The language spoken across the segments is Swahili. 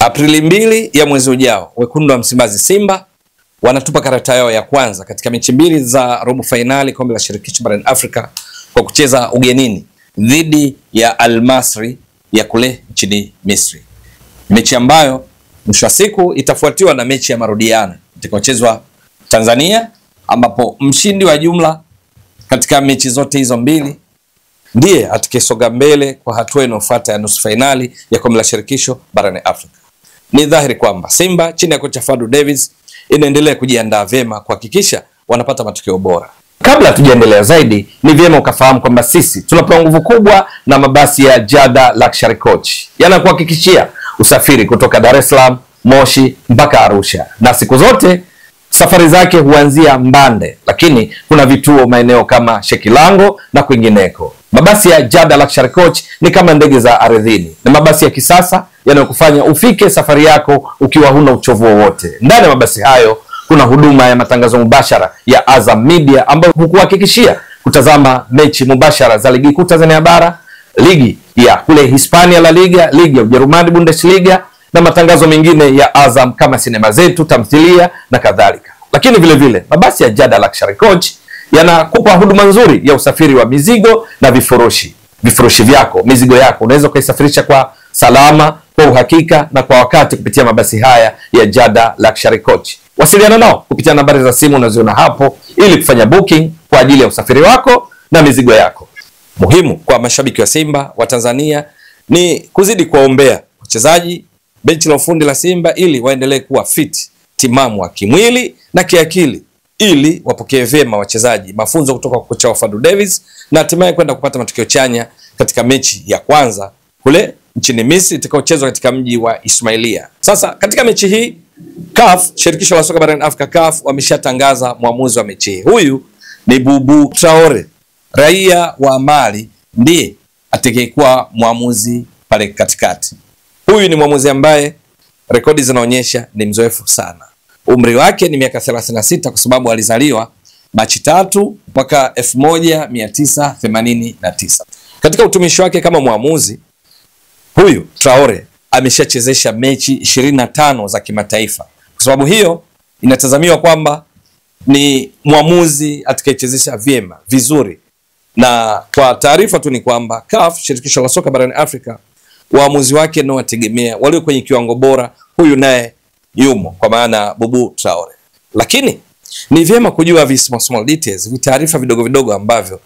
Aprili 2 ya mwezi ujao, wekundu wa Msimbazi Simba wanatupa karata yao ya kwanza katika mechi mbili za robo finali kombe la shirikisho barani Afrika kwa kucheza ugenini dhidi ya Al Masry ya kule nchini Misri. Mechi ambayo mwisho wa siku itafuatiwa na mechi ya marudiano itakayochezwa Tanzania, ambapo mshindi wa jumla katika mechi zote hizo mbili ndiye atakayesonga mbele kwa hatua inayofuata ya nusu finali ya kombe la shirikisho barani Afrika. Ni dhahiri kwamba Simba chini ya kocha Fadlu Davids inaendelea kujiandaa vyema kuhakikisha wanapata matokeo bora. Kabla tujaendelea zaidi, ni vyema ukafahamu kwamba sisi tunapewa nguvu kubwa na mabasi ya Jada Luxury Coach. Yanakuhakikishia usafiri kutoka Dar es Salaam, Moshi mpaka Arusha. Na siku zote safari zake huanzia Mbande, lakini kuna vituo maeneo kama Shekilango na kwingineko. Mabasi ya Jada Luxury Coach ni kama ndege za ardhini. Ni mabasi ya kisasa yanayokufanya ufike safari yako ukiwa huna uchovu wowote. Ndani ya mabasi hayo kuna huduma ya matangazo mubashara ya Azam Media ambayo hukuhakikishia kutazama mechi mubashara za ligi kuu Tanzania bara, ligi ya kule Hispania La Liga, ligi ya Ujerumani Bundesliga na matangazo mengine ya Azam kama sinema zetu, tamthilia na kadhalika. Lakini vile vile mabasi ya Jada Luxury Coach yanakupa huduma nzuri ya usafiri wa mizigo na vifurushi. Vifurushi vyako, mizigo yako unaweza kuisafirisha kwa salama, kwa uhakika na kwa wakati kupitia mabasi haya ya Jada Luxury Coach. Wasiliana nao kupitia nambari za simu unaziona hapo ili kufanya booking kwa ajili ya usafiri wako na mizigo yako. Muhimu kwa mashabiki wa Simba wa Tanzania ni kuzidi kuwaombea wachezaji, benchi la ufundi la Simba ili waendelee kuwa fit, timamu wa kimwili na kiakili, ili wapokee vyema wachezaji mafunzo kutoka kwa kocha Fadlu Davids na hatimaye kwenda kupata matokeo chanya katika mechi ya kwanza kule nchini Misri itakayochezwa katika mji wa Ismailia. Sasa katika mechi hii CAF, shirikisho la soka barani Afrika CAF, wameshatangaza muamuzi wa mechi hii. Huyu ni Bubu Traore, raia wa Mali, ndiye atakayekuwa muamuzi pale katikati. Huyu ni muamuzi ambaye rekodi zinaonyesha ni mzoefu sana. Umri wake ni miaka 36 kwa sababu alizaliwa Machi 3 mwaka 1989. Katika utumishi wake kama muamuzi, huyu Traore ameshachezesha mechi 25 za kimataifa. Kwa sababu hiyo inatazamiwa kwamba ni muamuzi atakayechezesha vyema, vizuri. Na kwa taarifa tu ni kwamba CAF, shirikisho la soka barani Afrika, waamuzi wake ndio wategemea walio kwenye kiwango bora, huyu naye yumo, kwa maana Bubu Traore. Lakini ni vyema kujua small details, vitaarifa vidogo vidogo ambavyo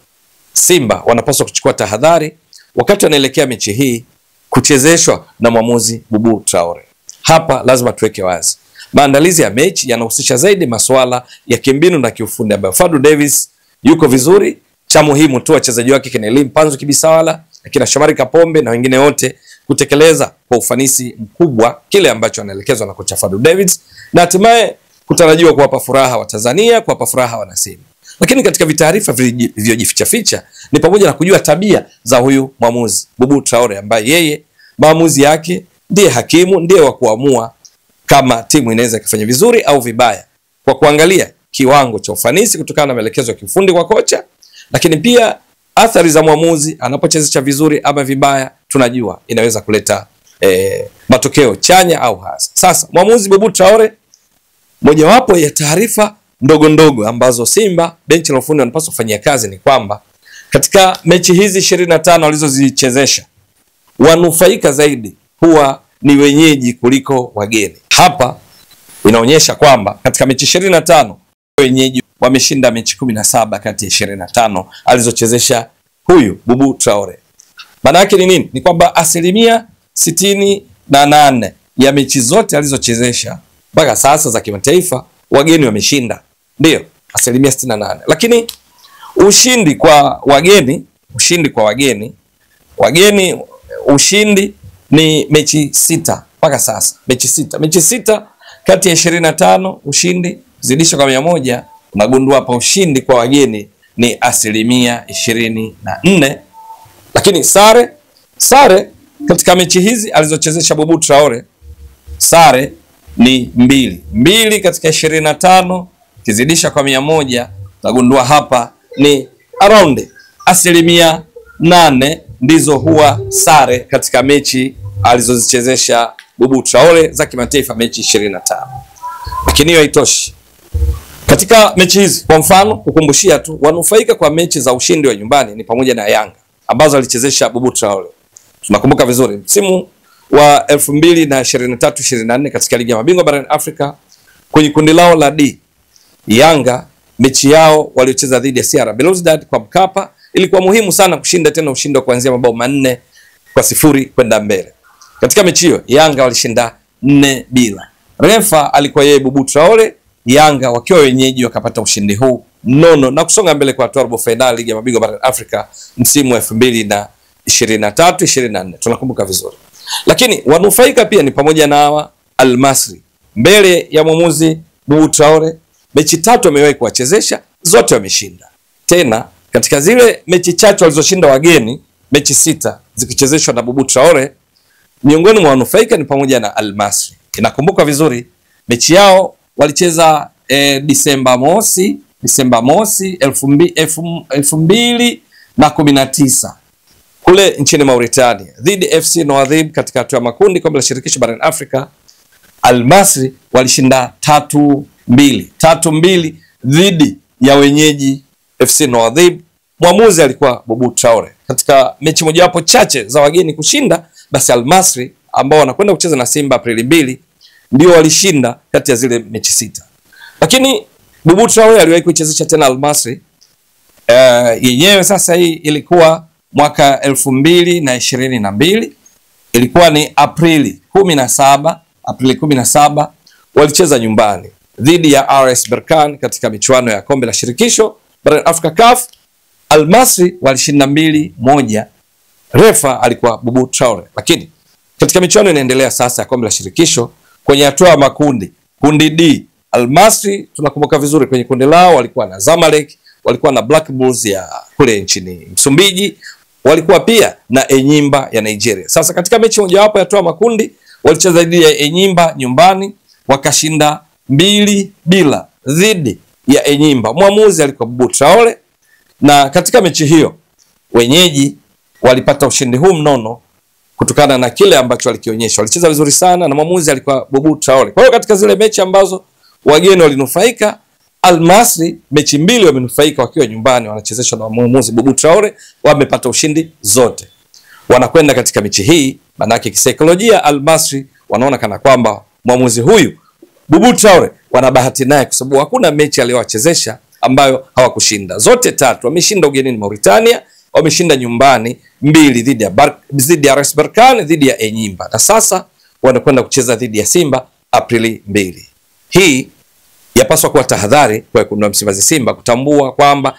Simba wanapaswa kuchukua tahadhari wakati wanaelekea mechi hii kuchezeshwa na mwamuzi Bubu Traore. Hapa lazima tuweke wazi, maandalizi ya mechi yanahusisha zaidi masuala ya kimbinu na kiufundi ambayo Fadlu Davids yuko vizuri. Cha muhimu tu wachezaji wake kina Elie Mpanzu Kibisawala, akina Shomari Kapombe na wengine wote kutekeleza kwa ufanisi mkubwa kile ambacho anaelekezwa na kocha Fadlu Davids, na hatimaye kutarajiwa kuwapa furaha wa Tanzania, kuwapa furaha wana Simba. Lakini katika vitaarifa vilivyojificha ficha ni pamoja na kujua tabia za huyu mwamuzi Bubu Traore, ambaye yeye maamuzi yake ndiye hakimu, ndiye wa kuamua kama timu inaweza kufanya vizuri au vibaya kwa kuangalia kiwango cha ufanisi kutokana na maelekezo ya kiufundi kwa kocha, lakini pia athari za mwamuzi anapochezesha vizuri ama vibaya, tunajua inaweza kuleta matokeo chanya au hasi. Sasa mwamuzi Bubu Traore, mojawapo ya taarifa ndogo ndogo ambazo Simba benchi la ufundi wanapaswa kufanyia kazi ni kwamba katika mechi hizi 25 walizozichezesha, wanufaika zaidi huwa ni wenyeji kuliko wageni. Hapa inaonyesha kwamba katika mechi 25 wenyeji wameshinda mechi 17 kati ya 25 alizochezesha huyu Bubu Traore. Maana yake ni nini? Ni kwamba 68% ya mechi zote alizochezesha mpaka sasa za kimataifa wageni wameshinda. Ndio, 68%. Lakini ushindi kwa wageni ushindi ni mechi 6 mpaka sasa. Mechi 6 kati ya 25 ushindi zidisha kwa 100, unagundua hapa ushindi kwa wageni ni 24%. Lakini sare katika mechi hizi alizochezesha Bubu Traore, sare ni 2 katika 25, kizidisha kwa 100, unagundua hapa ni around 8% ndizo huwa sare katika mechi alizozichezesha Bubu Traore za kimataifa mechi 25. Lakini hiyo haitoshi. Katika mechi hizi, kwa mfano kukumbushia tu, wanufaika kwa mechi za ushindi wa nyumbani ni pamoja na Yanga ambazo alichezesha Bubu Traore. Tunakumbuka vizuri msimu wa 2023-24 katika ligi ya mabingwa barani Afrika kwenye kundi lao la D. Yanga mechi yao waliocheza dhidi ya CR Belouizdad kwa Mkapa ilikuwa muhimu sana kushinda, tena ushindi wa kuanzia mabao 4-0 kwenda mbele. Katika mechi hiyo Yanga walishinda 4-0. Refa alikuwa yeye Bubu Traore. Yanga wakiwa wenyeji wakapata ushindi huu nono na kusonga mbele kwa robo finali ligi ya mabingwa barani Afrika msimu wa 2023-24. Tunakumbuka vizuri. Lakini wanufaika pia ni pamoja na hawa Al Masry. Mbele ya mwamuzi Bubu Traore, mechi 3 amewahi kuwachezesha, zote wameshinda. Tena katika zile mechi chache walizoshinda wageni, mechi 6 zikichezeshwa na Bubu Traore, miongoni mwa wanufaika ni pamoja na Al Masry. Inakumbuka vizuri mechi yao walicheza Disemba mosi 2019 kule nchini Mauritania dhidi FC Nouadhib katika hatua ya makundi kombe la shirikisho barani Afrika. Al Masry walishinda 3-2 dhidi ya wenyeji FC Nouadhib. Mwamuzi alikuwa Bubu Traore. Katika mechi mojawapo chache za wageni kushinda, basi Al Masry ambao wanakwenda kucheza na Simba Aprili 2 ndio walishinda kati ya zile mechi 6. Lakini Bubu Traore aliwahi kuichezesha tena Al Masry yenyewe. Sasa hii ilikuwa mwaka 2022, ilikuwa ni Aprili 17 walicheza nyumbani dhidi ya RS Berkane katika michuano ya kombe la shirikisho barani Afrika CAF. Al Masry walishinda 2-1. Refa alikuwa Bubu Traore. Lakini katika michuano inaendelea sasa ya kombe la shirikisho kwenye hatua ya makundi, kundi D, Al Masry tunakumbuka vizuri kwenye kundi lao walikuwa na Zamalek, walikuwa na Black Bulls ya kule nchini Msumbiji, walikuwa pia na Enyimba ya Nigeria. Sasa katika mechi mojawapo ya hatua ya makundi walicheza dhidi ya Enyimba nyumbani, wakashinda 2-0 dhidi ya Enyimba. Mwamuzi alikuwa Bubu Traore, na katika mechi hiyo wenyeji walipata ushindi huu mnono kutokana na kile ambacho walikionyesha. Walicheza vizuri sana na mwamuzi alikuwa Bubu Traore. Kwa hiyo katika zile mechi ambazo wageni walinufaika, Al Masry mechi 2 wamenufaika wakiwa nyumbani, wanachezeshwa na mwamuzi Bubu Traore, wamepata ushindi zote. Wanakwenda katika mechi hii, maana yake kisaikolojia Al Masry wanaona kana kwamba mwamuzi huyu Bubu Traore wana bahati naye, kwa sababu hakuna mechi aliyowachezesha ambayo hawakushinda. Zote 3 wameshinda ugenini Mauritania, wameshinda nyumbani 2 dhidi ya RS Berkane, dhidi ya Enyimba, na sasa wanakwenda kucheza dhidi ya Simba Aprili 2. Hii yapaswa kuwa tahadhari kwa wekundu wa Msimbazi Simba kutambua kwamba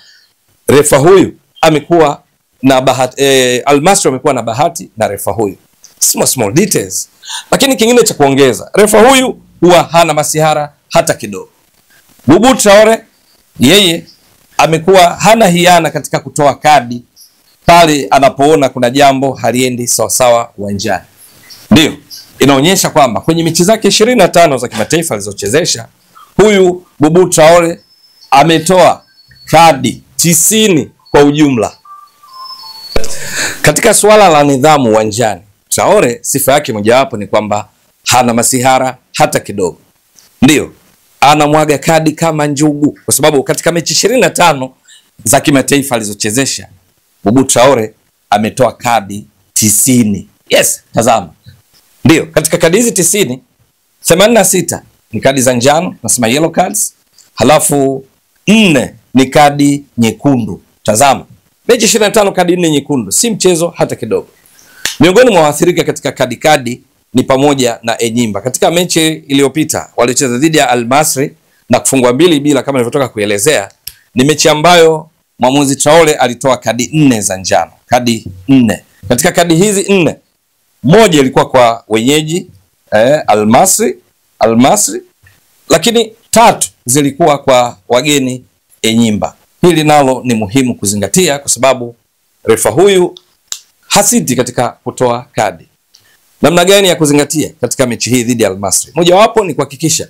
refa huyu amekuwa na bahati, Al Masry amekuwa na bahati na refa huyu. Small details. Lakini kingine cha kuongeza, refa huyu huwa hana masihara hata kidogo. Bubu Traore yeye amekuwa hana hiana katika kutoa kadi pale anapoona kuna jambo haliendi sawasawa uwanjani. Ndio inaonyesha kwamba kwenye mechi zake 25 za kimataifa alizochezesha, huyu Bubu Traore ametoa kadi 90 kwa ujumla. Katika suala la nidhamu uwanjani, Traore sifa yake mojawapo ni kwamba hana masihara hata kidogo. Ndio anamwaga kadi kama njugu, kwa sababu katika mechi 25 za kimataifa alizochezesha, Bubu Traore ametoa kadi 90. Yes, tazama. Ndio, katika kadi hizi 90, 86 ni kadi za njano, nasema yellow cards, halafu 4 ni kadi nyekundu. Tazama. Mechi 25 kadi 4 nyekundu, si mchezo hata kidogo. Miongoni mwa waathirika katika kadi ni pamoja na Enyimba. Katika mechi iliyopita walicheza dhidi ya Al Masry na kufungwa 2-0 kama nilivyotoka kuelezea. Ni mechi ambayo mwamuzi Traore alitoa kadi 4 za njano, kadi 4. Katika kadi hizi 4, moja ilikuwa kwa wenyeji Al Masry, lakini 3 zilikuwa kwa wageni Enyimba. Hili nalo ni muhimu kuzingatia kwa sababu refa huyu hasiti katika kutoa kadi. Namna gani ya kuzingatia katika mechi hii dhidi ya Al Masry? Mojawapo ni kuhakikisha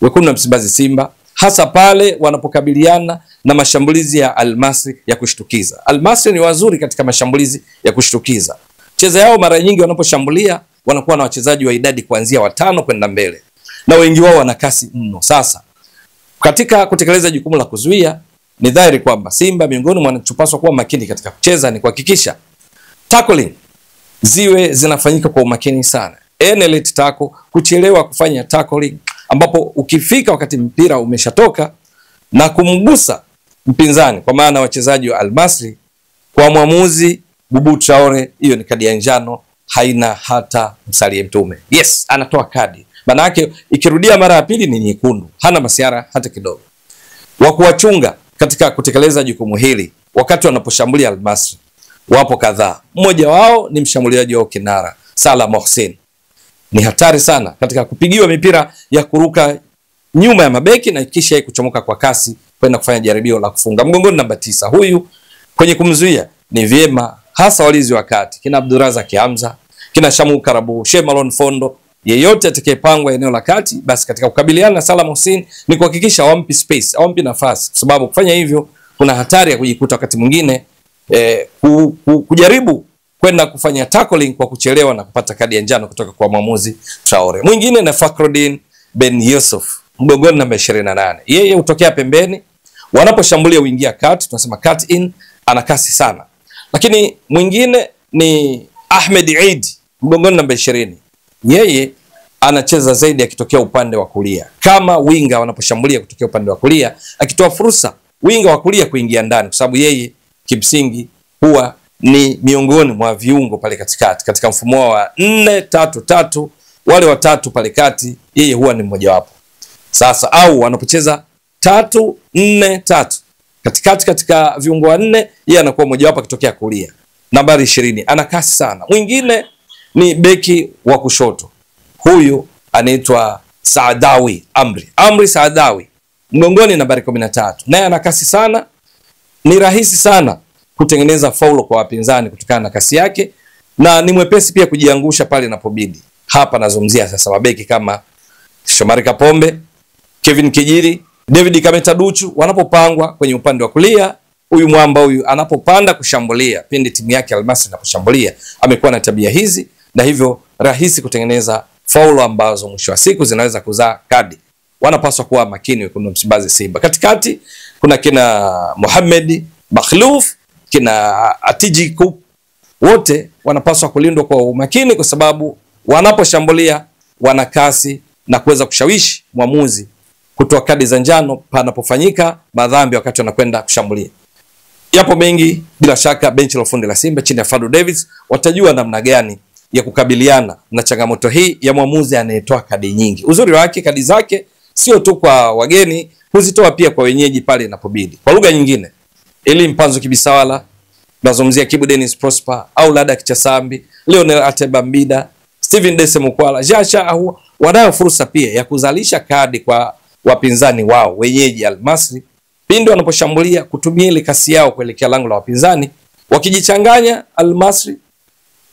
wekundu wa Msimbazi Simba, hasa pale wanapokabiliana na mashambulizi ya Al Masry ya kushtukiza. Al Masry ni wazuri katika mashambulizi ya kushtukiza. Cheza yao mara nyingi wanaposhambulia wanakuwa na wachezaji wa idadi kuanzia 5 kwenda mbele, na wengi wao wana kasi mno. Sasa katika kutekeleza jukumu la kuzuia, ni dhahiri kwamba Simba miongoni mwa wanachopaswa kuwa makini katika kucheza ni kuhakikisha tackling ziwe zinafanyika kwa umakini sana. Late tackle, kuchelewa kufanya tackling ambapo ukifika wakati mpira umeshatoka na kumgusa mpinzani, kwa maana wachezaji wa Al Masry, kwa mwamuzi Bubu Traore, hiyo ni kadi ya njano, haina hata msalie mtume. Yes, anatoa kadi. Maana yake ikirudia mara ya pili ni nyekundu. Hana masiara hata kidogo. Wa kuwachunga katika kutekeleza jukumu hili wakati wanaposhambulia Al Masry wapo kadhaa. Mmoja wao ni mshambuliaji wa kinara Salah Mohsin. Ni hatari sana katika kupigiwa mipira ya kuruka nyuma ya mabeki na kisha kuchomoka kwa kasi kwenda kufanya jaribio la kufunga. Mgongoni namba 9. Huyu kwenye kumzuia ni vyema hasa walizi wa kati, kina Abdurazak Hamza, kina Shamu Karabu, Shemalon Fondo, yeyote atakayepangwa eneo la kati, basi katika kukabiliana na Salah Mohsin ni kuhakikisha hawampi space, hawampi nafasi, kwa sababu kufanya hivyo kuna hatari ya kujikuta wakati mwingine kujaribu kwenda kufanya tackling kwa kuchelewa na kupata kadi ya njano kutoka kwa mwamuzi Traore. Mwingine na Fakhruddin Ben Yusuf, mgongoni namba 28. Yeye hutokea pembeni, wanaposhambulia uingia kati, tunasema cut in, ana kasi sana. Lakini mwingine ni Ahmed Eid, mgongoni namba 20. Yeye anacheza zaidi akitokea upande wa kulia, kama winga wanaposhambulia kutokea upande wa kulia, akitoa fursa winga wa kulia kuingia ndani, kwa sababu yeye kimsingi huwa ni miongoni mwa viungo pale katikati katika mfumo wa 4-3-3, wale watatu pale kati, yeye huwa ni mmoja wapo. Sasa au wanapocheza 3-4-3 katikati katika viungo wa 4, yeye anakuwa mmoja wapo akitokea kulia, nambari 20, ana kasi sana. Mwingine ni beki wa kushoto, huyu anaitwa Saadawi Amri Saadawi, mgongoni nambari 13, naye ana kasi sana. Ni rahisi sana kutengeneza faulo kwa wapinzani kutokana na kasi yake, na ni mwepesi pia kujiangusha pale inapobidi. Hapa nazungumzia sasa mabeki kama Shomari Kapombe, Kevin Kijiri, David Kameta Duchu, wanapopangwa kwenye upande wa kulia. Huyu mwamba huyu anapopanda kushambulia, pindi timu yake Al Masry inaposhambulia, amekuwa na tabia hizi, na hivyo rahisi kutengeneza faulo ambazo mwisho wa siku zinaweza kuzaa kadi. Wanapaswa kuwa makini wekundu wa Msimbazi Simba. Katikati kuna kina Mohamed Bakhluf, kina Atiji Kup, wote wanapaswa kulindwa kwa umakini, kwa sababu wanaposhambulia wana kasi na kuweza kushawishi mwamuzi kutoa kadi za njano panapofanyika madhambi wakati wanakwenda kushambulia. Yapo mengi, bila shaka benchi la ufundi la Simba chini ya Fadlu Davids watajua namna gani ya kukabiliana na changamoto hii ya mwamuzi anayetoa kadi nyingi. Uzuri wake, kadi zake sio tu kwa wageni, huzitoa pia kwa wenyeji pale inapobidi. Kwa lugha nyingine, Eli Mpanzo Kibisawala, nazungumzia Kibu Dennis Prosper au Lada Kichasambi, Leonel Atebambida, Steven Dese Mukwala, Jasha au wanayo fursa pia ya kuzalisha kadi kwa wapinzani wao wenyeji Al Masry pindi wanaposhambulia, kutumia ile kasi yao kuelekea lango la wapinzani. Wakijichanganya Al Masry,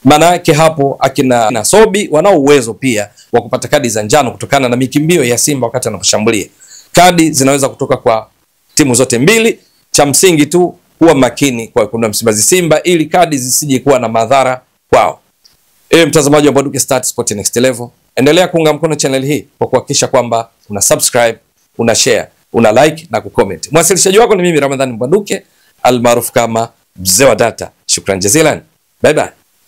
maana yake hapo akina Nasobi wanao uwezo pia wa kupata kadi za njano kutokana na mikimbio ya Simba wakati wanaposhambulia. Kadi zinaweza kutoka kwa timu zote mbili. Cha msingi tu kuwa makini kwa wekundu wa Msimbazi Simba ili kadi zisije kuwa na madhara kwao. Mtazamaji wa Mbwaduke Stats Sport Next Level, endelea kuunga mkono channel hii kwa kuhakikisha kwamba una subscribe, una share, una like na kucomment. Mwasilishaji wako ni mimi Ramadhani Mbwaduke almaarufu kama Mzee wa Data. Shukran jazilan. Bye bye.